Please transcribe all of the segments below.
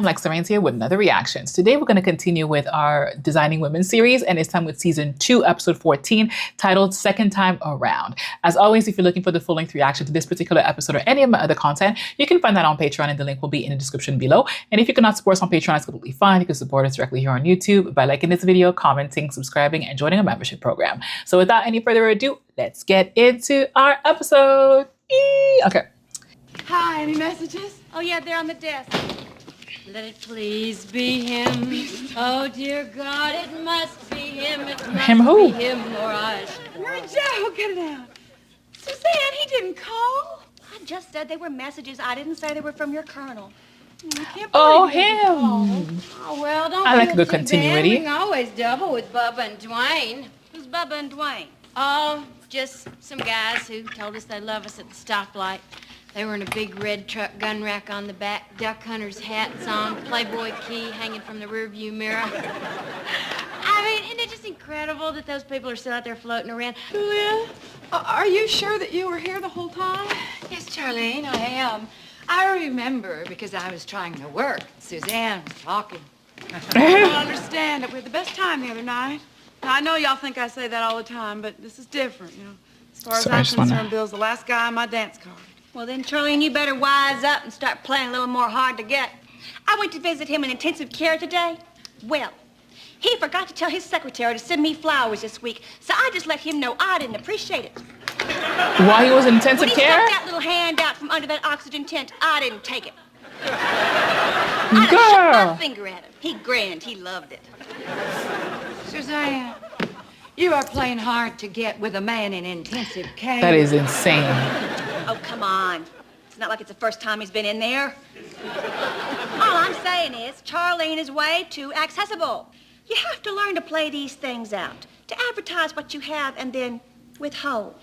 Alexxa here with another reactions. Today we're going to continue with our Designing Women series, and it's time with season 2, episode 14, titled Second Time Around. As always, if you're looking for the full-length reaction to this particular episode or any of my other content, you can find that on Patreon, and the link will be in the description below. And if you cannot support us on Patreon, it's completely fine. You can support us directly here on YouTube by liking this video, commenting, subscribing, and joining a membership program. So without any further ado, let's get into our episode. Okay. Hi, any messages? Oh, yeah, they're on the desk. Let it please be him. Oh, dear God, it must be him. It must Him who? be him, or I should. You're Joe, get it out. Suzanne, he didn't call. I just said they were messages. I didn't say they were from your colonel. I can't Oh, believe he didn't call. him. Oh, well, don't I like feel the too continuity. bad. We can always double with Bubba and Dwayne. Who's Bubba and Dwayne? Oh, just some guys who told us they love us at the stoplight. They were in a big red truck, gun rack on the back, duck hunters' hats on, Playboy key hanging from the rearview mirror. I mean, isn't it just incredible that those people are still out there floating around? Julia, are you sure that you were here the whole time? Yes, Charlene, I am. I remember because I was trying to work. Suzanne was talking. I don't understand it. We had the best time the other night. Now, I know y'all think I say that all the time, but this is different, you know. As far as Sorry, I I'm just wanna- concerned, Bill's the last guy on my dance card. Well, then, Charlene, you better wise up and start playing a little more hard to get. I went to visit him in intensive care today. Well, he forgot to tell his secretary to send me flowers this week, so I just let him know I didn't appreciate it. While he was in intensive When he care? stuck that little hand out from under that oxygen tent, I didn't take it. I shook my Girl. finger at him. He grinned. He loved it. Suzanne, you are playing hard to get with a man in intensive care. That is insane. Oh, come on. It's not like it's the first time he's been in there. All I'm saying is, Charlene is way too accessible. You have to learn to play these things out, to advertise what you have and then withhold.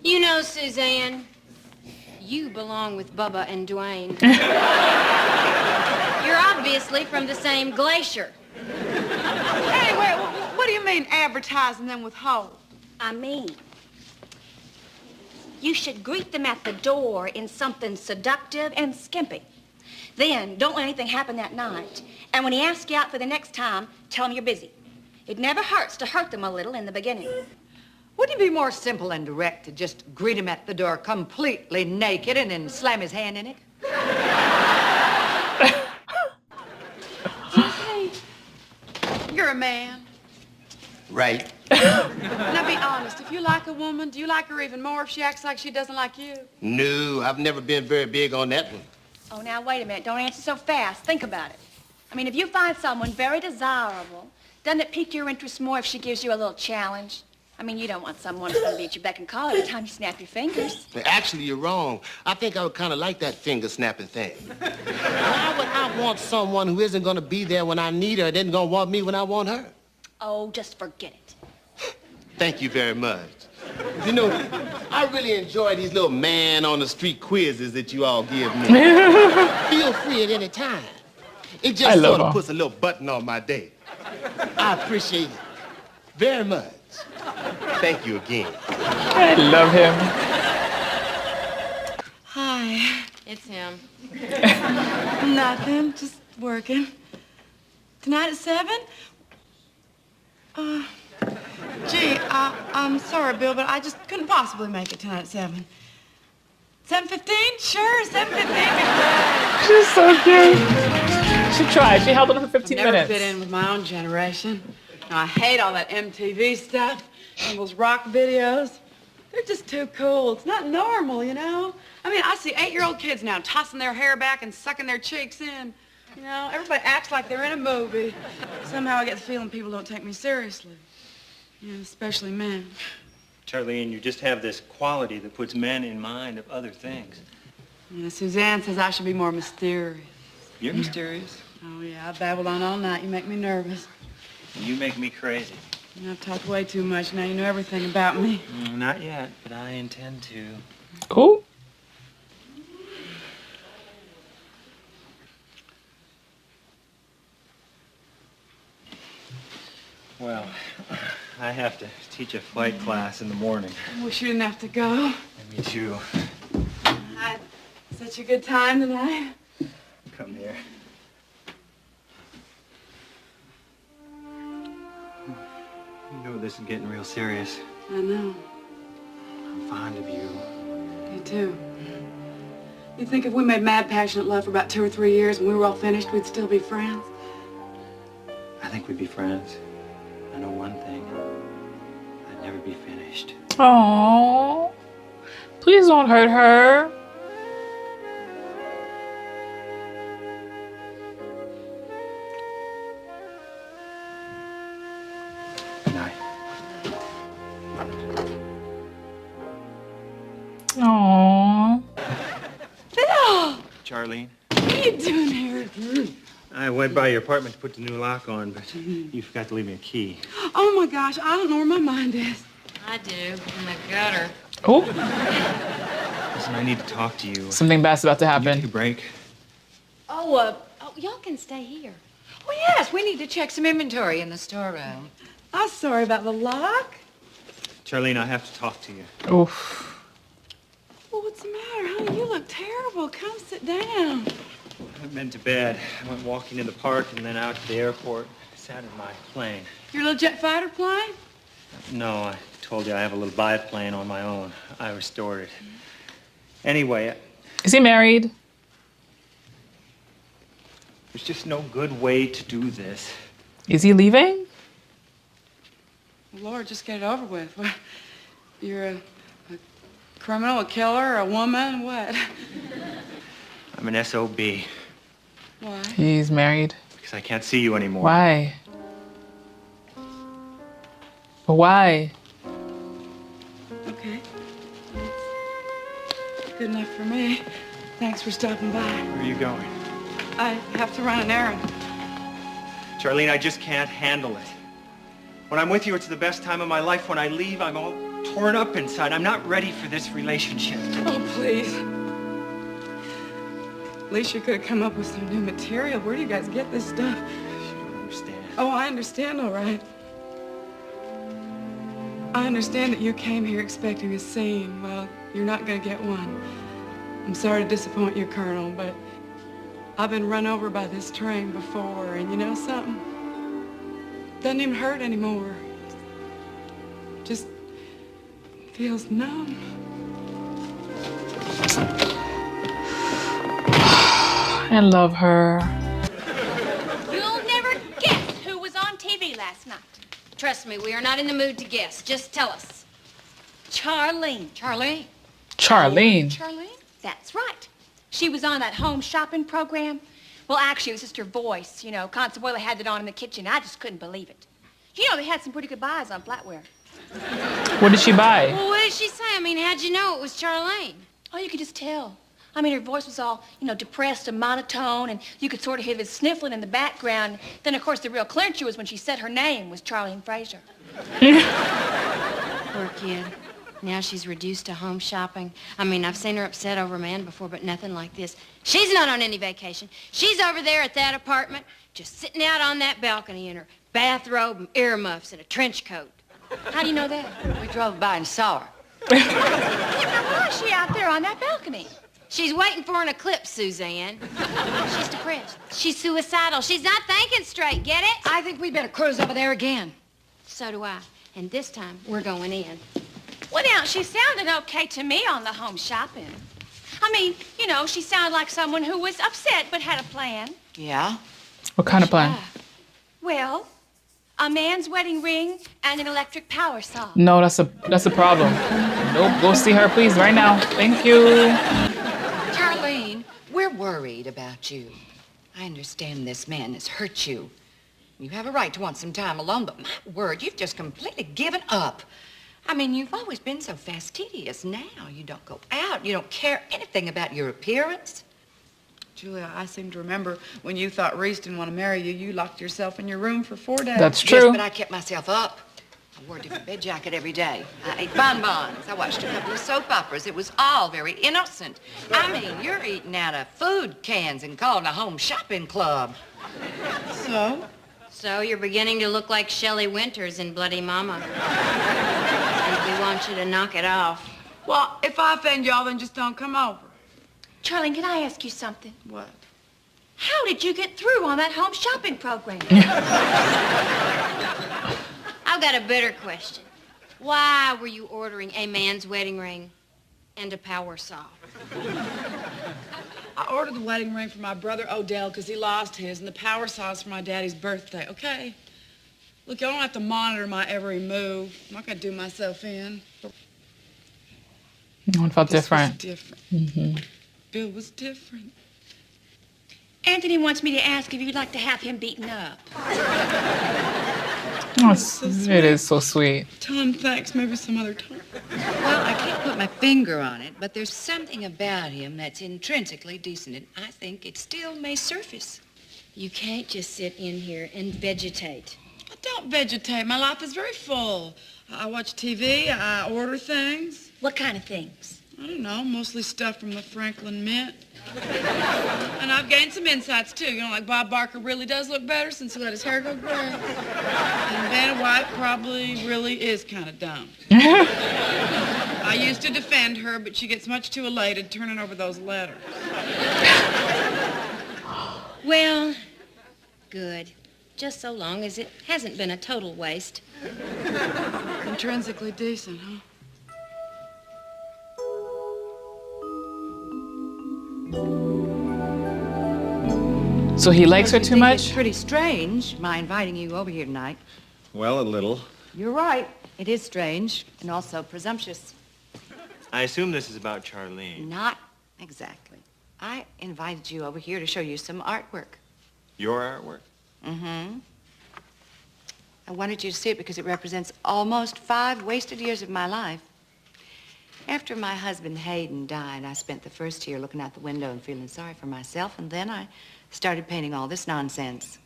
You know, Suzanne, you belong with Bubba and Dwayne. You're obviously from the same glacier. Hey, wait, what do you mean advertise and then withhold? I mean, you should greet them at the door in something seductive and skimpy. Then, don't let anything happen that night. And when he asks you out for the next time, tell him you're busy. It never hurts to hurt them a little in the beginning. Wouldn't it be more simple and direct to just greet him at the door completely naked and then slam his hand in it? Hey, you're a man. Right. Now, be honest. If you like a woman, do you like her even more if she acts like she doesn't like you? No, I've never been very big on that one. Oh, now, wait a minute. Don't answer so fast. Think about it. I mean, if you find someone very desirable, doesn't it pique your interest more if she gives you a little challenge? I mean, you don't want someone who's going to be at your beck and call every time you snap your fingers. Actually, you're wrong. I think I would kind of like that finger-snapping thing. Why would I want someone who isn't going to be there when I need her and isn't going to want me when I want her? Oh, just forget it. Thank you very much. You know, I really enjoy these little man-on-the-street quizzes that you all give me. Feel free at any time. It just sort of puts a little button on my day. I appreciate it very much. Thank you again. I love him. Hi. It's him. Nothing. Just working. Tonight at 7? Gee, I'm sorry, Bill, but I just couldn't possibly make it tonight at 7. 7:15? Sure, 7:15. She's so cute. She tried. She held on for 15 Never minutes. fit in with my own generation. Now, I hate all that MTV stuff and those rock videos. They're just too cool. It's not normal, you know? I mean, I see 8-year-old kids now tossing their hair back and sucking their cheeks in. You know, everybody acts like they're in a movie. Somehow I get the feeling people don't take me seriously. You know, especially men. Charlene, you just have this quality that puts men in mind of other things. Yeah, Suzanne says I should be more mysterious. You're mysterious. Oh, yeah, I babbled on all night. You make me nervous. And you make me crazy. You know, I've talked way too much. Now you know everything about me. Not yet, but I intend to. Cool. Well, I have to teach a flight class in the morning. I wish you didn't have to go. Me too. I had such a good time tonight. Come here. know this is getting real serious. I know. I'm fond of you. Me too. You think if we made mad, passionate love for about 2 or 3 years and we were all finished, we'd still be friends? I think we'd be friends. I know one thing. I'd never be finished. Aww. Please don't hurt her. Good night. Aww. Phil! Charlene, What are you doing here? I went by your apartment to put the new lock on, but you forgot to leave me a key. Oh my gosh, I don't know where my mind is. I do, in the gutter. Oh, Listen, I need to talk to you. something bad's about to Can you take a happen. break? Y'all can stay here. Well, yes, we need to check some inventory in the storeroom. I'm sorry about the lock. Charlene, I have to talk to you. Oof. Well, what's the matter, honey? You look terrible. Come sit down. I've been to bed. I went walking in the park and then out to the airport. I sat in my plane. Your little jet fighter plane? No, I told you I have a little biplane on my own. I restored it. Anyway, Is he married? there's just no good way to do this. Is he leaving? Lord, just get it over with. What, you're a criminal, a killer, a woman, what? I'm an SOB Why? He's married. because I can't see you anymore. Why? But why? Okay. Good enough for me. Thanks for stopping by. Where are you going? I have to run an errand. Charlene, I just can't handle it. When I'm with you, it's the best time of my life. When I leave, I'm all torn up inside. I'm not ready for this relationship. Oh, please. At least you could have come up with some new material. Where do you guys get this stuff? You don't understand. Oh, I understand, all right. I understand that you came here expecting a scene. Well, you're not going to get one. I'm sorry to disappoint you, Colonel, but I've been run over by this train before, and you know something? Doesn't even hurt anymore. Just feels numb. I love her. You'll never guess who was on TV last night. Trust me, we are not in the mood to guess. Just tell us. Charlene. Charlie? Charlene. Charlene? That's right. She was on that home shopping program. Well, actually, it was just her voice. You know, Consuela had it on in the kitchen. I just couldn't believe it. You know, they had some pretty good buys on flatware. What did she buy? Well, what did she say? I mean, how'd you know it was Charlene? Oh, you could just tell. I mean, her voice was all, you know, depressed and monotone, and you could sort of hear the sniffling in the background. Then, of course, the real clincher was when she said her name was Charlene Frazier. Poor kid. Now she's reduced to home shopping. I mean, I've seen her upset over a man before, but nothing like this. She's not on any vacation. She's over there at that apartment, just sitting out on that balcony in her bathrobe and earmuffs and a trench coat. How do you know that? We drove by and saw her. Now, why is she out there on that balcony? She's waiting for an eclipse, Suzanne. She's depressed. She's suicidal. She's not thinking straight, get it? I think we better cruise over there again. So do I. And this time, we're going in. Well, now, she sounded okay to me on the home shopping. I mean, you know, she sounded like someone who was upset but had a plan. Yeah? What kind of plan? Well, a man's wedding ring and an electric power saw. No, that's a problem. Nope, go see her, please, right now. Thank you. Charlene, we're worried about you. I understand this man has hurt you. You have a right to want some time alone, but my word, you've just completely given up. I mean, you've always been so fastidious. Now you don't go out. You don't care anything about your appearance. Julia, I seem to remember when you thought Reese didn't want to marry you, you locked yourself in your room for 4 days. That's Yes, true. but I kept myself up. I wore a different bed jacket every day. I ate bonbons. I watched a couple of soap operas. It was all very innocent. I mean, you're eating out of food cans and calling a home shopping club. So? So you're beginning to look like Shelley Winters in Bloody Mama. I think we want you to knock it off. Well, if I offend y'all, then just don't come over. Charlene, can I ask you something? What? How did you get through on that home shopping program? I I've got a better question. Why were you ordering a man's wedding ring and a power saw? I ordered the wedding ring for my brother Odell because he lost his, and the power saw's for my daddy's birthday, okay? Look, y'all don't have to monitor my every move. I'm not gonna do myself in. It felt This different. was different. Bill was different. Anthony wants me to ask if you'd like to have him beaten up. Oh, so sweet. it is so sweet. Tell him thanks, maybe some other time. Well, I can't put my finger on it, but there's something about him that's intrinsically decent, and I think it still may surface. You can't just sit in here and vegetate. I don't vegetate. My life is very full. I watch TV, I order things. What kind of things? I don't know, mostly stuff from the Franklin Mint. And I've gained some insights, too. You know, like Bob Barker really does look better since he let his hair go gray. And Vanna White probably really is kind of dumb. I used to defend her, but she gets much too elated turning over those letters. Well, good. Just so long as it hasn't been a total waste. Intrinsically decent, huh? So he likes her too much? It's pretty strange, my inviting you over here tonight. Well, a little. You're right. It is strange and also presumptuous. I assume this is about Charlene. Not exactly. I invited you over here to show you some artwork. Your artwork? Mm-hmm. I wanted you to see it because it represents almost 5 wasted years of my life. After my husband Hayden died, I spent the first year looking out the window and feeling sorry for myself, and then I started painting all this nonsense.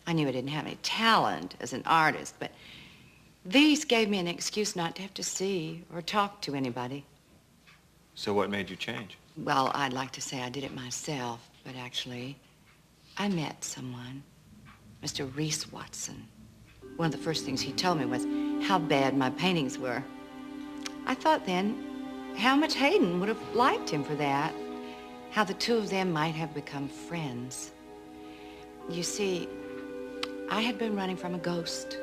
I knew I didn't have any talent as an artist, but these gave me an excuse not to have to see or talk to anybody. So what made you change? Well, I'd like to say I did it myself, but actually, I met someone, Mr. Reese Watson. One of the first things he told me was how bad my paintings were. I thought then how much Hayden would have liked him for that, how the two of them might have become friends. You see, I had been running from a ghost,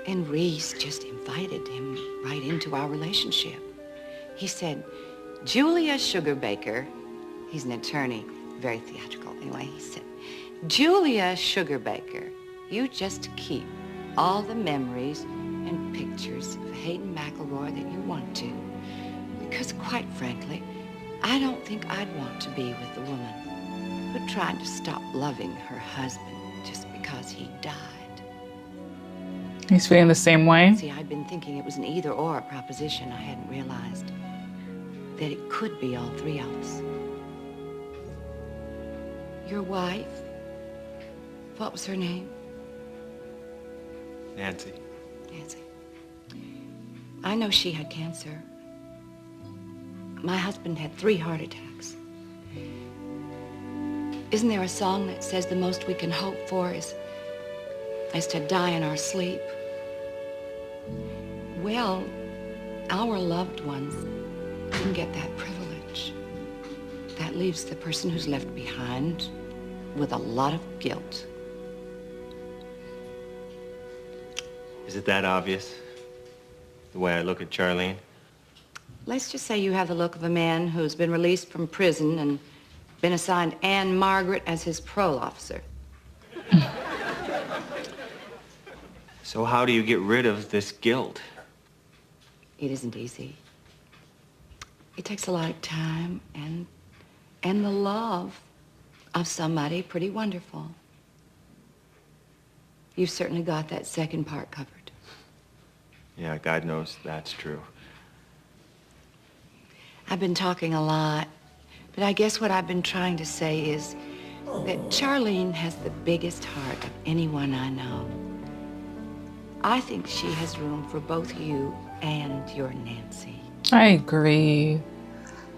and Reese just invited him right into our relationship. He said, Julia Sugarbaker, he's an attorney, very theatrical. Anyway, he said, Julia Sugarbaker, you just keep all the memories and pictures of Hayden McElroy that you want to. Because quite frankly, I don't think I'd want to be with the woman who tried to stop loving her husband just because he died. He's feeling the same way? See, I'd been thinking it was an either-or proposition. I hadn't realized that it could be all 3 of us. Your wife, what was her name? Nancy. Nancy. I know she had cancer. My husband had 3 heart attacks. Isn't there a song that says the most we can hope for is to die in our sleep? Well, our loved ones didn't get that privilege. That leaves the person who's left behind with a lot of guilt. Is it that obvious? The way I look at Charlene? Let's just say you have the look of a man who's been released from prison and been assigned Anne Margaret as his parole officer. So how do you get rid of this guilt? It isn't easy. It takes a lot of time and the love of somebody pretty wonderful. You've certainly got that second part covered. Yeah, God knows that's true. I've been talking a lot, but I guess what I've been trying to say is that Charlene has the biggest heart of anyone I know. I think she has room for both you and your Nancy. I agree.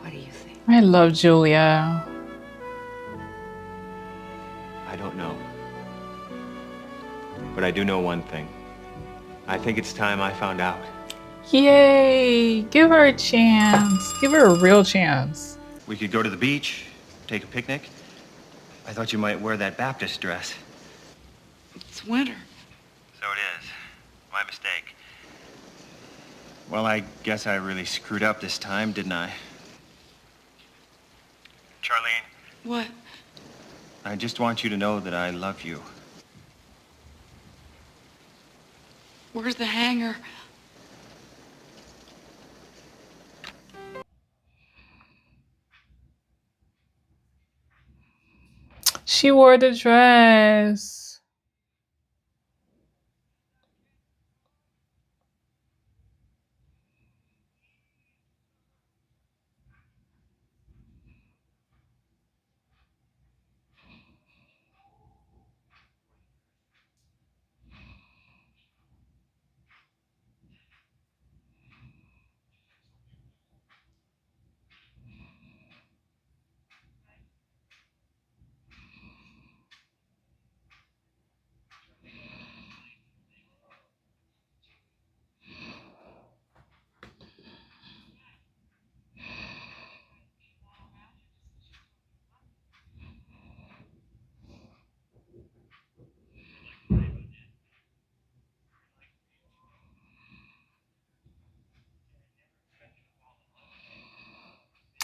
What do you think? I love Julia. I don't know. But I do know one thing. I think it's time I found out. Yay! Give her a chance. Give her a real chance. We could go to the beach, take a picnic. I thought you might wear that Baptist dress. It's winter. So it is. My mistake. Well, I guess I really screwed up this time, didn't I? Charlene, What? I just want you to know that I love you. Where's the hanger? She wore the dress.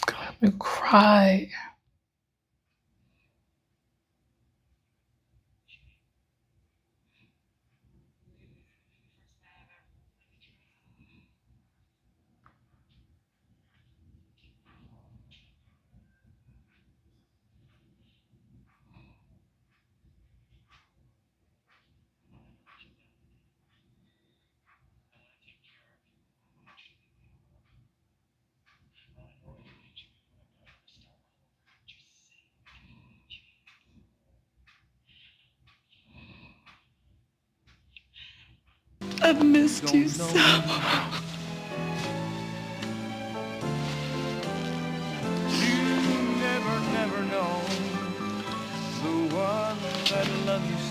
God, let me cry. I've missed you so. Can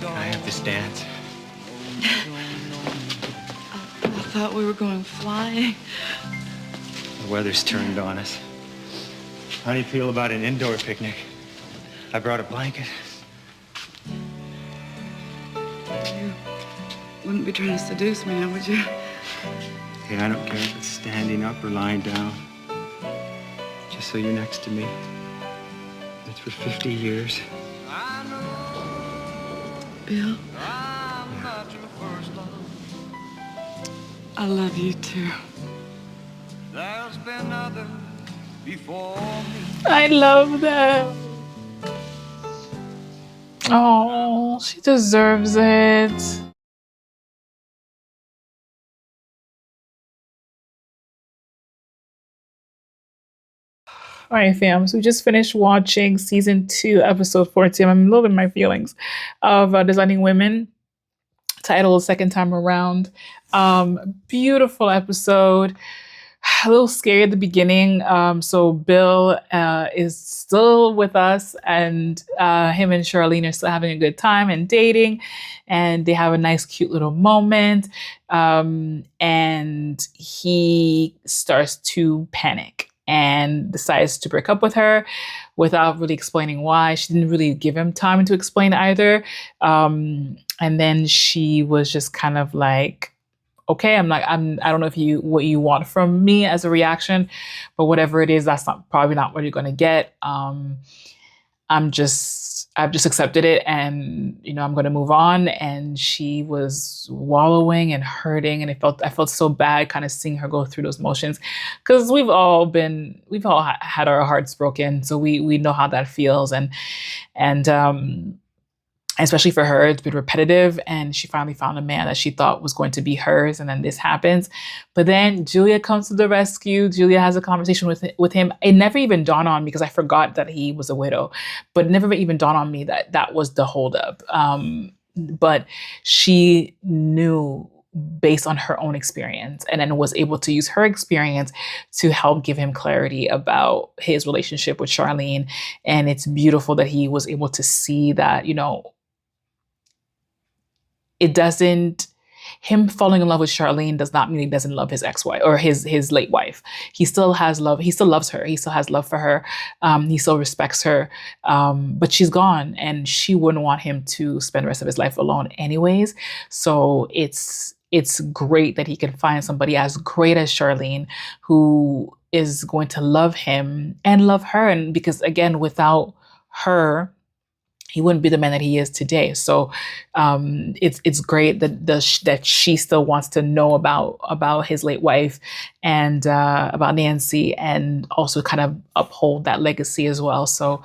I have this dance? I thought we were going flying. The weather's turned on us. How do you feel about an indoor picnic? I brought a blanket. You wouldn't be trying to seduce me now, would you? Hey, I don't care if it's standing up or lying down. Just so you're next to me. It's for 50 years. Bill, I love you too. I love them. Oh, she deserves it. All right, fam. So we just finished watching season 2, episode 14. I'm a little bit in my feelings of Designing Women, titled Second Time Around. Beautiful episode. A little scary at the beginning. So Bill is still with us, and him and Charlene are still having a good time and dating, and they have a nice, cute little moment. And he starts to panic and decides to break up with her without really explaining why. She didn't really give him time to explain either. And then she was just kind of like, okay, I don't know what you want from me as a reaction, but whatever it is, that's probably not what you're going to get. I've just accepted it, and I'm going to move on. And she was wallowing and hurting, and I felt so bad kind of seeing her go through those motions, because we've all had our hearts broken, so we know how that feels, and especially for her, it's been repetitive, and she finally found a man that she thought was going to be hers, and then this happens. But then Julia comes to the rescue. Julia has a conversation with him. It never even dawned on me, because I forgot that he was a widow, but it never even dawned on me that that was the holdup. But she knew based on her own experience, and then was able to use her experience to help give him clarity about his relationship with Charlene. And it's beautiful that he was able to see that, him falling in love with Charlene does not mean he doesn't love his ex-wife or his late wife. He still has love. He still loves her. He still has love for her. He still respects her. But she's gone, and she wouldn't want him to spend the rest of his life alone anyways. So it's it's great that he can find somebody as great as Charlene who is going to love him and love her. And because again, without her, he wouldn't be the man that he is today. So it's great that she still wants to know about his late wife and about Nancy, and also kind of uphold that legacy as well. So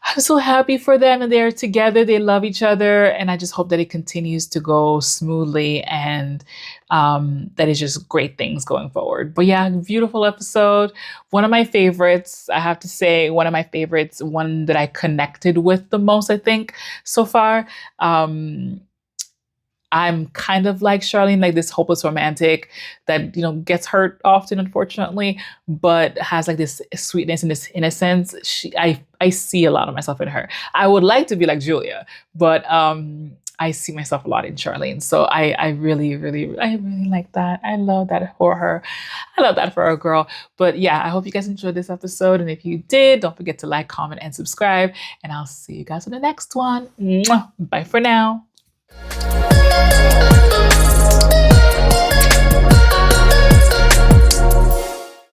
I'm so happy for them, and they're together. They love each other, and I just hope that it continues to go smoothly, and that is just great things going forward. But yeah, beautiful episode. One of my favorites, I have to say, one that I connected with the most, I think, so far. I'm kind of like Charlene, like this hopeless romantic that, gets hurt often, unfortunately, but has like this sweetness and this innocence. I see a lot of myself in her. I would like to be like Julia, but I see myself a lot in Charlene. So I really like that. I love that for her. I love that for our girl. But yeah, I hope you guys enjoyed this episode. And if you did, don't forget to like, comment, and subscribe. And I'll see you guys in the next one. Mwah. Bye for now.